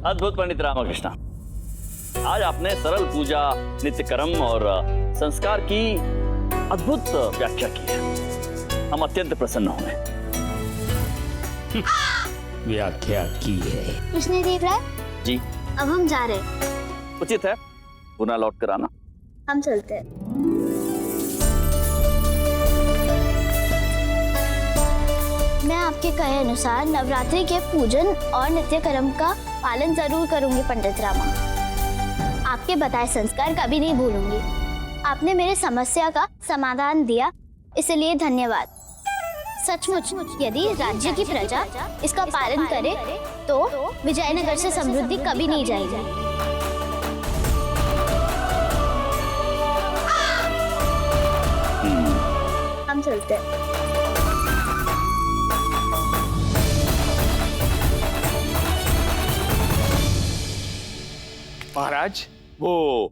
अद्भुत पंडित रामकृष्ण, आज आपने सरल पूजा, नित्य कर्म और संस्कार की अद्भुत व्याख्या की है। हम अत्यंत प्रसन्न हुए। व्याख्या की है। कृष्ण देव राय जी, अब हम जा रहे हैं। उचित है, पुनः लौट कर आना। हम चलते हैं। मैं आपके कहे अनुसार नवरात्रि के पूजन और नित्य कर्म का पालन जरूर करूंगी पंडित रामा। आपके बताए संस्कार कभी नहीं भूलूंगी। आपने मेरे समस्या का समाधान दिया, इसलिए धन्यवाद। सचमुच यदि राज्य की प्रजा इसका पालन करे तो विजयनगर से समृद्धि कभी नहीं जाएगी। हम चलते हैं। महाराज, वो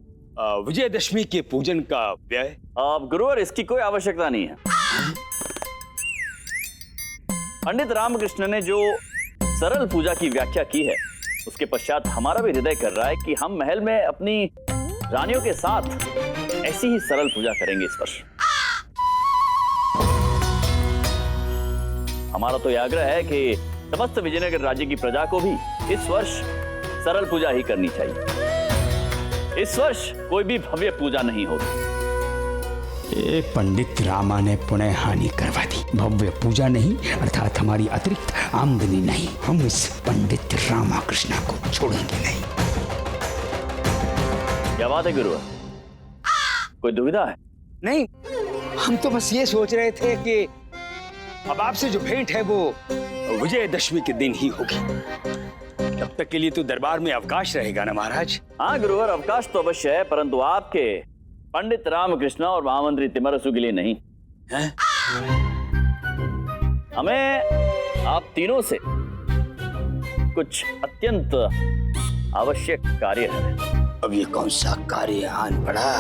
विजयदशमी के पूजन का व्यय। अब गुरुवर, इसकी कोई आवश्यकता नहीं है। पंडित रामकृष्ण ने जो सरल पूजा की व्याख्या की है, उसके पश्चात हमारा भी हृदय कर रहा है कि हम महल में अपनी रानियों के साथ ऐसी ही सरल पूजा करेंगे इस वर्ष। हमारा तो यह आग्रह है कि समस्त विजयनगर राज्य की प्रजा को भी इस वर्ष सरल पूजा ही करनी चाहिए। इस वर्ष कोई भी भव्य पूजा नहीं होगी। ये पंडित रामा ने पुनः हानि करवा दी। भव्य पूजा नहीं, अर्थात हमारी अतिरिक्त आमदनी नहीं। हम इस पंडित रामकृष्ण को छोड़ेंगे नहीं। क्या बात है गुरुवर, कोई दुविधा है? नहीं, हम तो बस ये सोच रहे थे कि अब आपसे जो भेंट है वो विजयदशमी के दिन ही होगी। तब तक के लिए तो दरबार में अवकाश रहेगा ना महाराज? हाँ गुरुवर, अवकाश तो अवश्य है, परंतु आपके पंडित रामकृष्ण और महामंत्री तिमरसु के लिए नहीं है। हमें आप तीनों से कुछ अत्यंत आवश्यक कार्य है। अब ये कौन सा कार्य आन पड़ा?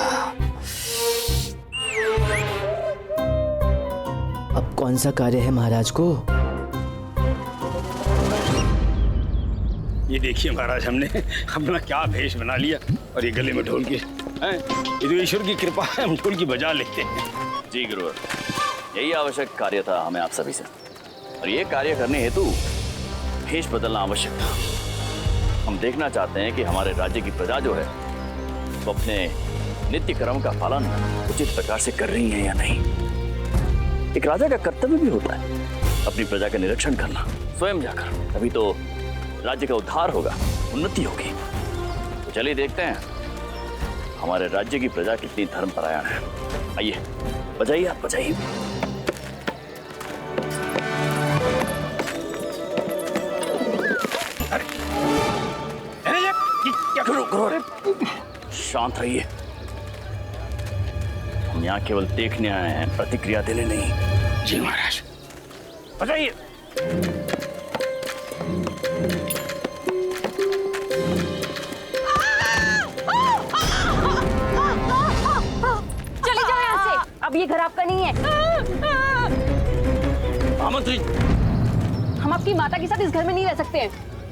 अब कौन सा कार्य है महाराज को? ये देखिए महाराज, हमने अपना क्या भेष बना लिया और ये गले में ढोल के हैं। ये तो ईश्वर की कृपा है, हम ढोल की बजा लेते हैं। जी गुरुवर, यही आवश्यक कार्य था हमें आप सभी से, और ये कार्य करने हेतु भेष बदलना आवश्यक था। हम देखना चाहते हैं कि हमारे राज्य की प्रजा जो है वो अपने नित्य कर्म का पालन उचित प्रकार से कर रही है या नहीं। एक राजा का कर्तव्य भी होता है अपनी प्रजा का निरीक्षण करना, स्वयं जाकर, तभी तो राज्य का उद्धार होगा, उन्नति होगी। तो चलिए देखते हैं हमारे राज्य की प्रजा कितनी धर्मपरायण है। आइए, बजाइए, आप बजाइए। शांत रहिए, हम यहाँ केवल देखने आए हैं, प्रतिक्रिया देने नहीं। जी महाराज, बजाइए। चले जाओ यहाँ से, अब ये घर आपका नहीं है। महामंत्री, हम आपकी माता के साथ इस घर में नहीं रह सकते हैं।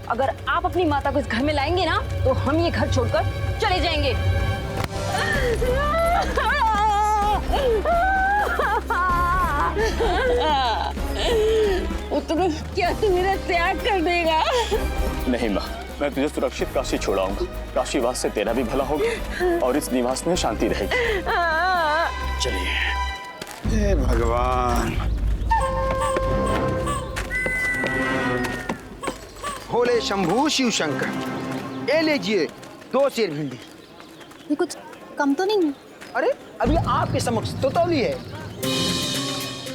अगर आप अपनी माता को इस घर में लाएंगे ना, तो हम ये घर छोड़कर चले जाएंगे। क्या तू मेरा त्याग कर देगा? नहीं माँ, मैं तुझे सुरक्षित काशी छोड़ाऊंगा। काशीवास से तेरा भी भला होगा और इस निवास में शांति रहेगी। चलिए। हे भगवान, भोले शंभू शिव शंकर। ये लीजिए 2 सेर भिंडी। ये कुछ कम तो नहीं है? अरे अभी आपके समक्ष तो तौली है,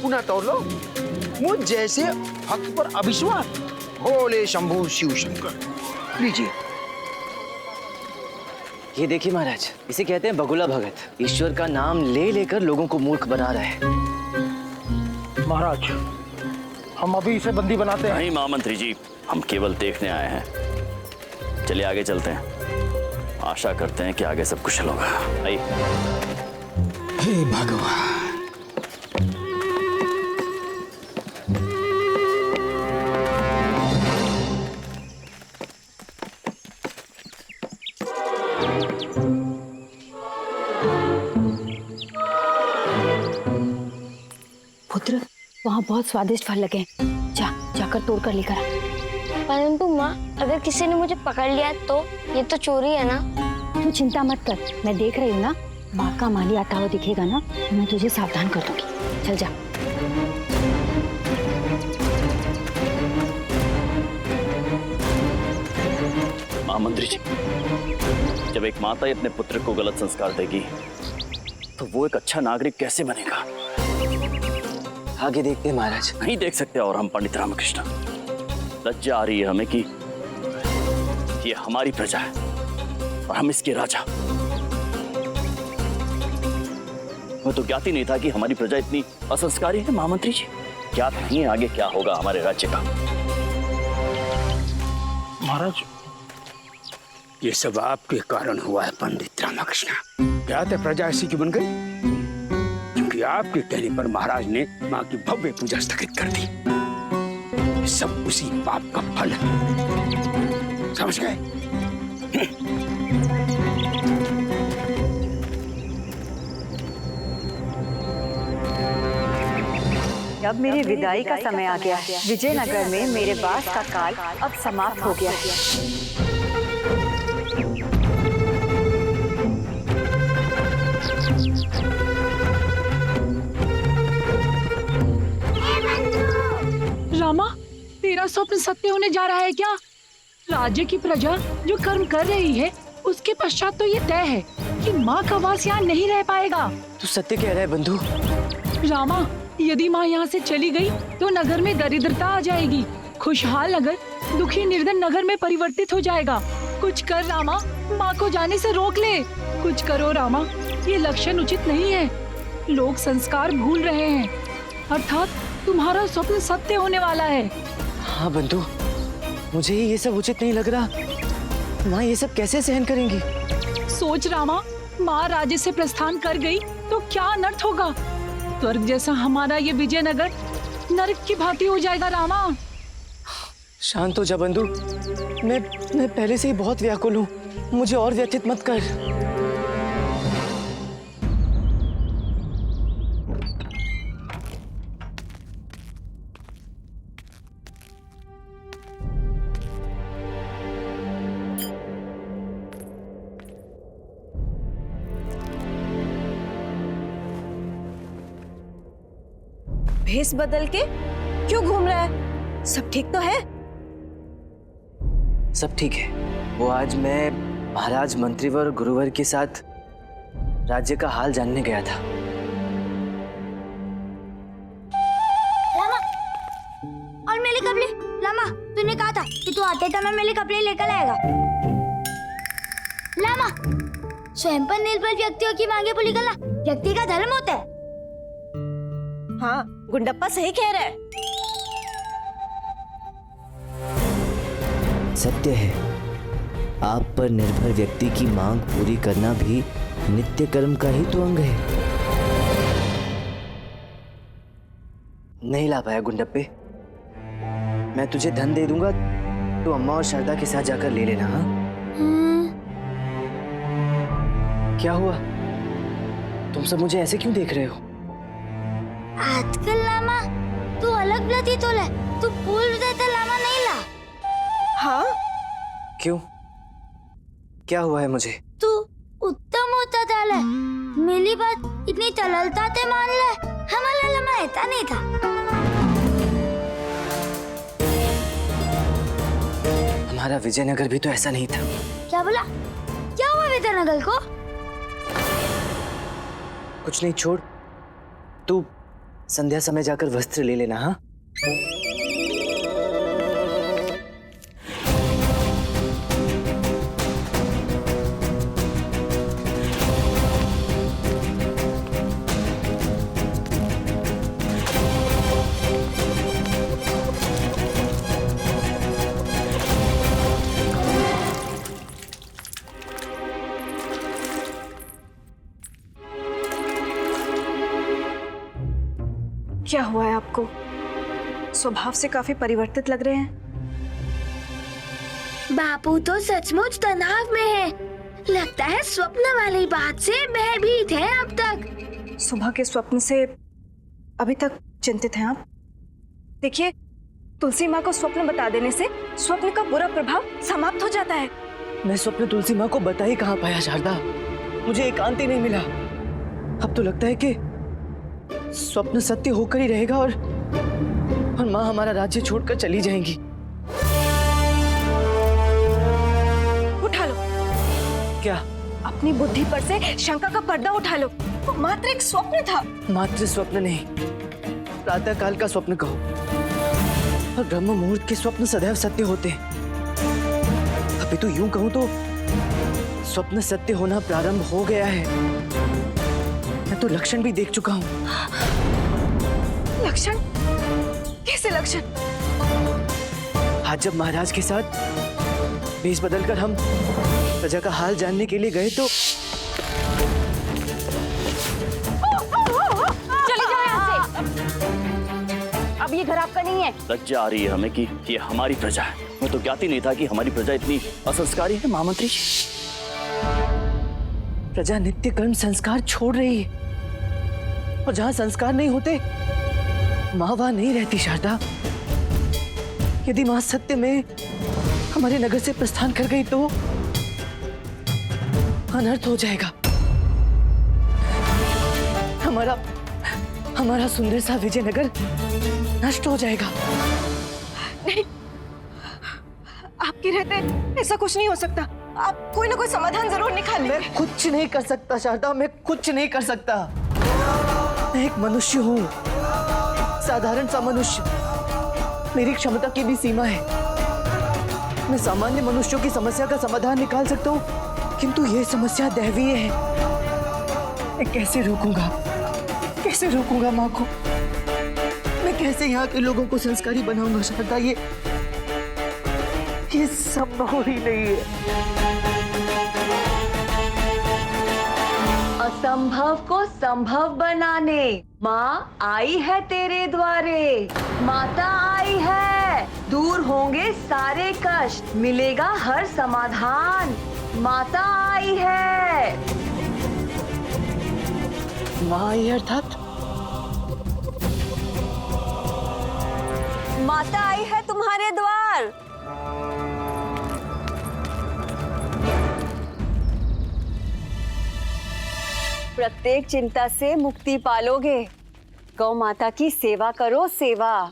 पुनः तौल लो। मुझ जैसे भक्त पर अविश्वास। भोले शंभू शिव शंकर। लीजिए। ये देखिए महाराज, इसे कहते हैं बगुला भगत। ईश्वर का नाम ले लेकर लोगों को मूर्ख बना रहा है। महाराज, हम अभी इसे बंदी बनाते हैं। नहीं महामंत्री जी, हम केवल देखने आए हैं। चलिए आगे चलते हैं, आशा करते हैं कि आगे सब कुशल होगा। आइए। हे भगवान, बहुत स्वादिष्ट फल लगे हैं। जाकर तोड़ कर लेकर आ। परंतु माँ, अगर किसी ने मुझे पकड़ लिया तो ये तो चोरी है ना। तू चिंता मत कर, मैं देख रही हूँ ना। बाग का माली आता हुआ दिखेगा ना, तो मैं तुझे सावधान कर दूंगी। चल जा। महामंत्री जी, जब एक माता अपने पुत्र को गलत संस्कार देगी तो वो एक अच्छा नागरिक कैसे बनेगा? आगे देखते हैं महाराज। नहीं देख सकते और हम पंडित रामकृष्ण। लज्जा आ रही है हमें कि ये हमारी प्रजा है और हम इसके राजा। हमें तो ज्ञात ही नहीं था कि हमारी प्रजा इतनी असंस्कारी है महामंत्री जी। ज्ञात नहीं है आगे क्या होगा हमारे राज्य का। महाराज, ये सब आपके कारण हुआ है पंडित रामकृष्ण। क्या है प्रजा ऐसी क्यों बन गई? क्योंकि आपके कहने पर महाराज ने माँ की भव्य पूजा स्थगित कर दी। ये सब उसी पाप का फल है, समझ गए? अब मेरी विदाई का समय आ गया है। विजयनगर में मेरे वास का काल अब समाप्त हो गया है। रामा, तेरा स्वप्न सत्य होने जा रहा है क्या? राज्य की प्रजा जो कर्म कर रही है उसके पश्चात तो ये तय है कि माँ का वास यहाँ नहीं रह पाएगा। तू सत्य कह रहा है बंधु? रामा, यदि माँ यहाँ से चली गई तो नगर में दरिद्रता आ जाएगी। खुशहाल नगर दुखी निर्धन नगर में परिवर्तित हो जाएगा। कुछ कर रामा, माँ को जाने से रोक ले। कुछ करो रामा, ये लक्षण उचित नहीं है। लोग संस्कार भूल रहे हैं, अर्थात तुम्हारा स्वप्न सत्य होने वाला है। हाँ बंधु, मुझे ही ये सब उचित नहीं लग रहा। माँ ये सब कैसे सहन करेंगी? सोच रामा, माँ राज्य से प्रस्थान कर गई तो क्या अनर्थ होगा। स्वर्ग जैसा हमारा ये विजयनगर नरक की भांति हो जाएगा रामा। शांत हो जा बंधु। मैं पहले से ही बहुत व्याकुल हूँ, मुझे और व्यथित मत कर। भेष बदल के क्यों घूम रहा है? सब ठीक तो है? सब ठीक है। वो आज मैं महाराज मंत्रीवर गुरुवर के साथ राज्य का हाल जानने गया था। लामा, और मेरे कपड़े? लामा, तूने कहा था कि तू आते समय मेरे कपड़े लेकर आएगा। लामा, स्वयं पर निर्भर व्यक्तियों की मांगे पूरी करना व्यक्ति का धर्म होता है। हाँ, गुंडप्पा सही कह रहा है। सत्य है, आप पर निर्भर व्यक्ति की मांग पूरी करना भी नित्य कर्म का ही तो अंग है। नहीं ला पाया गुंडप्पे, मैं तुझे धन दे दूंगा, तो अम्मा और शारदा के साथ जाकर ले लेना। हाँ? क्या हुआ? तुम सब मुझे ऐसे क्यों देख रहे हो? आजकल लामा तू अलग प्रतीत हो रहा है। तू पूर्व जैसा लामा नहीं ला। हाँ? क्यों? क्या हुआ है मुझे? तू उत्तम होता चाला है। मेरी बात इतनी सरलता से मान ले। हमारा लामा ऐसा नहीं था। हमारा विजयनगर भी तो ऐसा नहीं था। क्या बोला? क्या हुआ विजयनगर को? कुछ नहीं, छोड़। तू संध्या समय जाकर वस्त्र ले लेना। हाँ? क्या हुआ है आपको? स्वभाव से काफी परिवर्तित लग रहे हैं। बापू तो सचमुच तनाव में है। लगता है स्वप्न वाली बात से भयभीत है अब तक। सुबह के स्वप्न से अभी तक चिंतित हैं आप? देखिए, तुलसी माँ को स्वप्न बता देने से स्वप्न का बुरा प्रभाव समाप्त हो जाता है। मैं स्वप्न तुलसी माँ को बता ही कहाँ पाया शारदा, मुझे एकांत ही नहीं मिला। अब तो लगता है कि स्वप्न सत्य होकर ही रहेगा और माँ हमारा राज्य छोड़कर चली जाएंगी। उठा लो। क्या? अपनी बुद्धि पर से शंका का पर्दा उठा लो। वो मात्र एक स्वप्न था। मात्र स्वप्न नहीं, प्रातः काल का स्वप्न कहो, और ब्रह्म मुहूर्त के स्वप्न सदैव सत्य होते हैं। अभी तो यूं कहूं तो स्वप्न सत्य होना प्रारंभ हो गया है। मैं तो लक्षण भी देख चुका हूं। लक्षण? कैसे लक्षण? आज जब महाराज के साथ भेष बदलकर हम प्रजा का हाल जानने के लिए गए तो चले जाओ यहाँ से। अब ये घर आपका नहीं है। लज्जा आ रही है हमें कि ये हमारी प्रजा है। मैं तो ज्ञात ही नहीं था कि हमारी प्रजा इतनी असंस्कारी है महामंत्री जी। प्रजा नित्य कर्म संस्कार छोड़ रही है, और जहां संस्कार नहीं होते माँ वहां नहीं रहती शारदा। यदि माँ सत्य में हमारे नगर से प्रस्थान कर गई तो अनर्थ हो जाएगा। हमारा सुंदर सा विजयनगर नष्ट हो जाएगा। नहीं, आपके रहते ऐसा कुछ नहीं हो सकता। आप कोई ना कोई समाधान जरूर निकालें। मैं कुछ नहीं कर सकता शारदा, मैं कुछ नहीं कर सकता। मैं एक मनुष्य हूँ, साधारण सा मनुष्य। मेरी क्षमता की भी सीमा है। मैं सामान्य मनुष्यों की समस्या का समाधान निकाल सकता हूँ, किंतु ये समस्या दैवीय है। मैं कैसे रोकूंगा माँ को? मैं कैसे यहाँ के लोगों को संस्कारी बनाऊंगा शारदा? ये संभव ही नहीं है। असंभव को संभव बनाने माँ आई है तेरे द्वारे। माता आई है, दूर होंगे सारे कष्ट, मिलेगा हर समाधान। माता आई है। माँ आई अर्थात माता आई है तुम्हारे द्वार। प्रत्येक चिंता से मुक्ति पालोगे। गौ माता की सेवा करो, सेवा।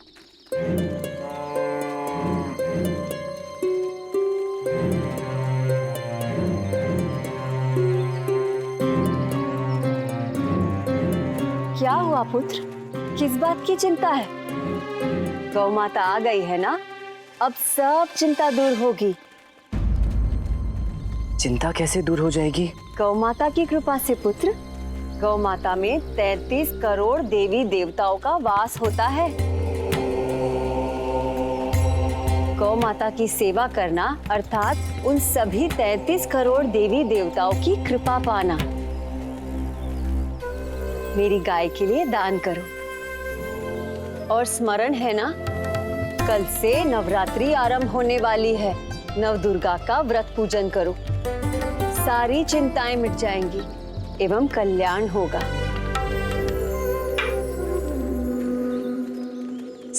क्या हुआ पुत्र, किस बात की चिंता है? गौ माता आ गई है ना, अब सब चिंता दूर होगी। चिंता कैसे दूर हो जाएगी? गौ माता की कृपा से पुत्र। गौ माता में 33 करोड़ देवी देवताओं का वास होता है। गौ माता की सेवा करना अर्थात उन सभी 33 करोड़ देवी देवताओं की कृपा पाना। मेरी गाय के लिए दान करो। और स्मरण है ना, कल से नवरात्रि आरंभ होने वाली है। नवदुर्गा का व्रत पूजन करो, सारी चिंताएं मिट जाएंगी एवं कल्याण होगा।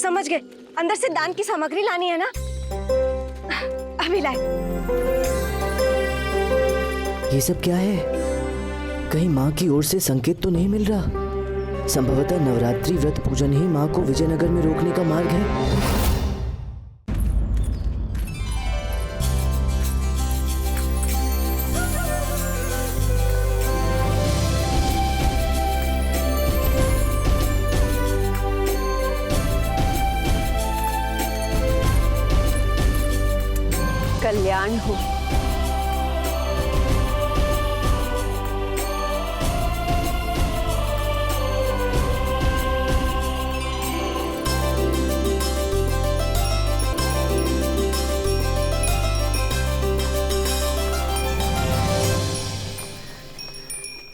समझ गए? अंदर से दान की सामग्री लानी है ना, अभी लाए। ये सब क्या है? कहीं माँ की ओर से संकेत तो नहीं मिल रहा? संभवतः नवरात्रि व्रत पूजन ही माँ को विजयनगर में रोकने का मार्ग है। कल्याण हो।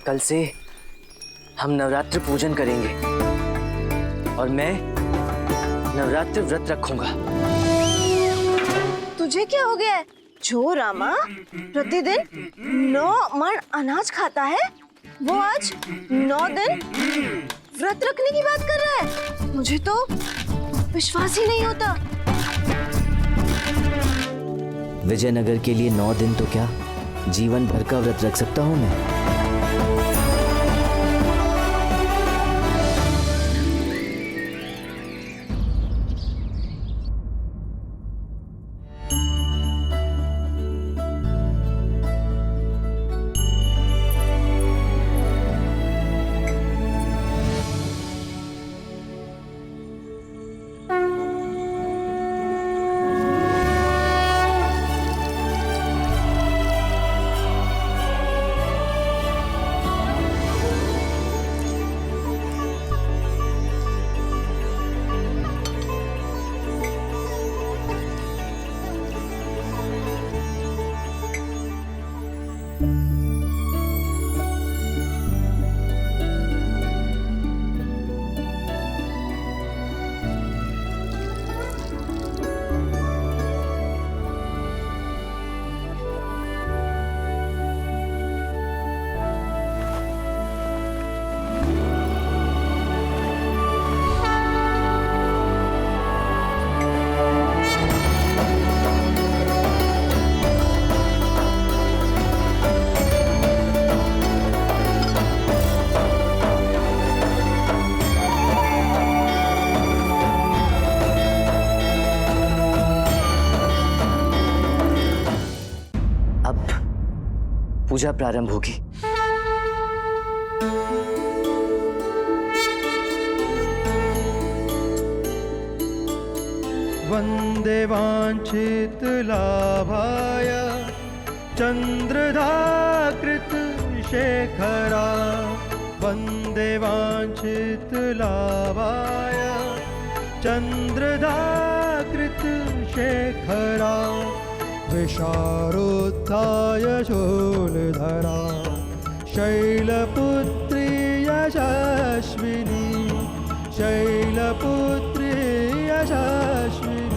कल से हम नवरात्र पूजन करेंगे और मैं नवरात्र व्रत रखूंगा। तुझे क्या हो गया है? जो रामा प्रतिदिन 9 मण अनाज खाता है, वो आज 9 दिन व्रत रखने की बात कर रहा है। मुझे तो विश्वास ही नहीं होता। विजयनगर के लिए 9 दिन तो क्या, जीवन भर का व्रत रख सकता हूँ मैं। पूजा प्रारंभ होगी। वंदे वांछित लाभाय चंद्रधाकृत शेखरा, वंदे वांछित लाभाय चंद्रधाकृत शेखरा, विशारोत्थाय शूलधरा, शैलपुत्री यशस्विनी, शैलपुत्री यशस्विनी।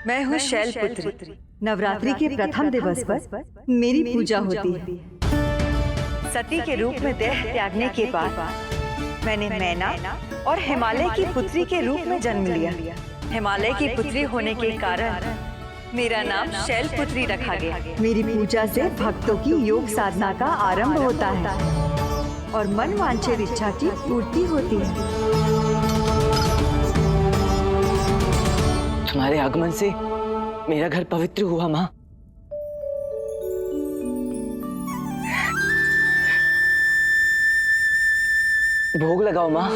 मैं हूँ शैलपुत्री। नवरात्रि के प्रथम दिवस पर मेरी पूजा होती है। सती के रूप में देह त्यागने के बाद मैंने मैना और हिमालय की पुत्री के रूप में जन्म लिया। हिमालय की पुत्री होने के कारण मेरा नाम शैलपुत्री रखा गया। मेरी पूजा से भक्तों की योग साधना का आरंभ होता है और मन वांछित इच्छा की पूर्ति होती है। तुम्हारे आगमन से मेरा घर पवित्र हुआ माँ। भोग लगाओ माँ।